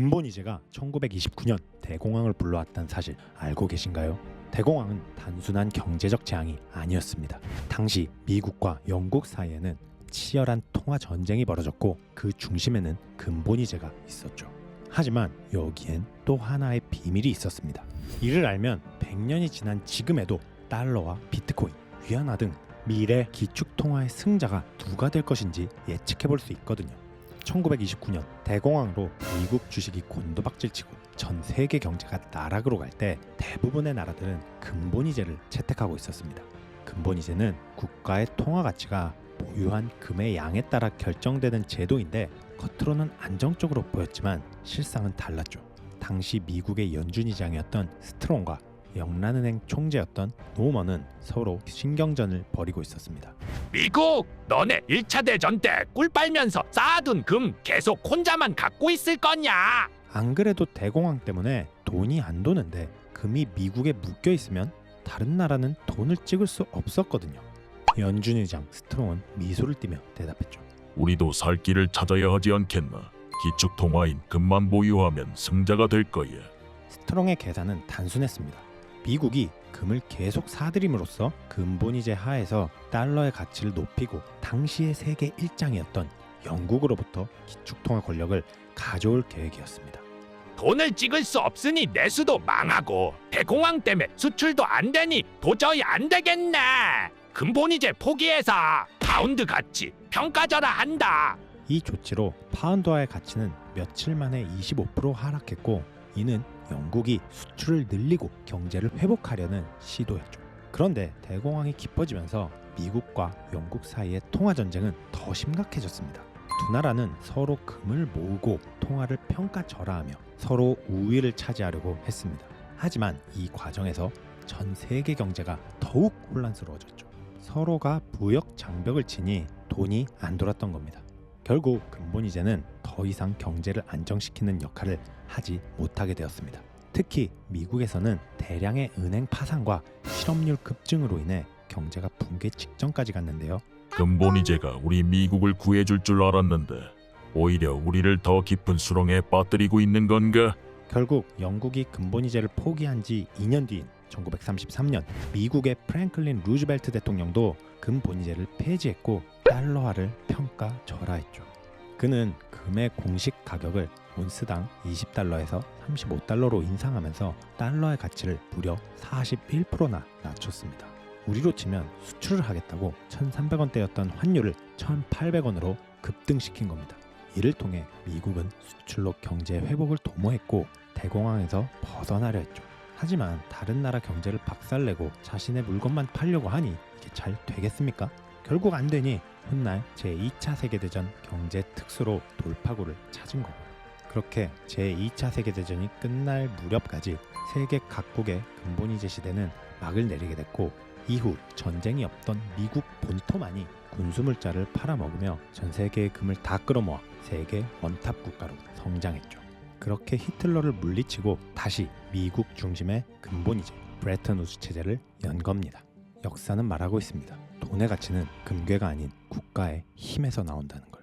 근본이제가 1929년 대공황을 불러왔다는 사실 알고 계신가요? 대공황은 단순한 경제적 재앙이 아니었습니다. 당시 미국과 영국 사이에는 치열한 통화 전쟁이 벌어졌고 그 중심에는 근본이제가 있었죠. 하지만 여기엔 또 하나의 비밀이 있었습니다. 이를 알면 100년이 지난 지금에도 달러와 비트코인, 위안화 등 미래 기축통화의 승자가 누가 될 것인지 예측해 볼 수 있거든요. 1929년 대공황으로 미국 주식이 곤두박질치고 전 세계 경제가 나락으로 갈 때 대부분의 나라들은 근본이제를 채택하고 있었습니다. 근본이제는 국가의 통화 가치가 보유한 금의 양에 따라 결정되는 제도인데 겉으로는 안정적으로 보였지만 실상은 달랐죠. 당시 미국의 연준의장이었던 스트롱과 영란은행 총재였던 노먼은 서로 신경전을 벌이고 있었습니다. 미국, 너네 1차 대전 때 꿀 빨면서 쌓아둔 금 계속 혼자만 갖고 있을 거냐? 안 그래도 대공황 때문에 돈이 안 도는데 금이 미국에 묶여 있으면 다른 나라는 돈을 찍을 수 없었거든요. 연준의장 스트롱은 미소를 띠며 대답했죠. 우리도 살 길을 찾아야 하지 않겠나. 기축통화인 금만 보유하면 승자가 될 거야. 스트롱의 계산은 단순했습니다. 미국이 금을 계속 사들임으로써 근본이제 하에서 달러의 가치를 높이고 당시의 세계 1장이었던 영국으로부터 기축통화 권력을 가져올 계획이었습니다. 돈을 찍을 수 없으니 내수도 망하고 대공황 때문에 수출도 안 되니 도저히 안 되겠네. 근본이제 포기해서 파운드 가치 평가절하 한다. 이 조치로 파운드화의 가치는 며칠 만에 25% 하락했고 이는 영국이 수출을 늘리고 경제를 회복하려는 시도였죠. 그런데 대공황이 깊어지면서 미국과 영국 사이의 통화 전쟁은 더 심각해졌습니다. 두 나라는 서로 금을 모으고 통화를 평가절하하며 서로 우위를 차지하려고 했습니다. 하지만 이 과정에서 전 세계 경제가 더욱 혼란스러워졌죠. 서로가 무역 장벽을 치니 돈이 안 돌았던 겁니다. 결국 근본이제는 더 이상 경제를 안정시키는 역할을 하지 못하게 되었습니다. 특히 미국에서는 대량의 은행 파산과 실업률 급증으로 인해 경제가 붕괴 직전까지 갔는데요. 근본이제가 우리 미국을 구해줄 줄 알았는데 오히려 우리를 더 깊은 수렁에 빠뜨리고 있는 건가? 결국 영국이 근본이제를 포기한 지 2년 뒤인 1933년 미국의 프랭클린 루즈벨트 대통령도 근본이제를 폐지했고 달러화를 평가절하했죠. 그는 금의 공식 가격을 온스당 20달러에서 35달러로 인상하면서 달러의 가치를 무려 41%나 낮췄습니다. 우리로 치면 수출을 하겠다고 1,300원대였던 환율을 1,800원으로 급등시킨 겁니다. 이를 통해 미국은 수출로 경제 회복을 도모했고 대공황에서 벗어나려 했죠. 하지만 다른 나라 경제를 박살내고 자신의 물건만 팔려고 하니 이게 잘 되겠습니까? 결국 안 되니 훗날 제2차 세계대전 경제 특수로 돌파구를 찾은 거고, 그렇게 제2차 세계대전이 끝날 무렵까지 세계 각국의 근본이제 시대는 막을 내리게 됐고, 이후 전쟁이 없던 미국 본토만이 군수물자를 팔아먹으며 전 세계의 금을 다 끌어모아 세계 원탑 국가로 성장했죠. 그렇게 히틀러를 물리치고 다시 미국 중심의 근본이제 브레튼 우즈 체제를 연 겁니다. 역사는 말하고 있습니다. 돈의 가치는 금괴가 아닌 국가의 힘에서 나온다는 것.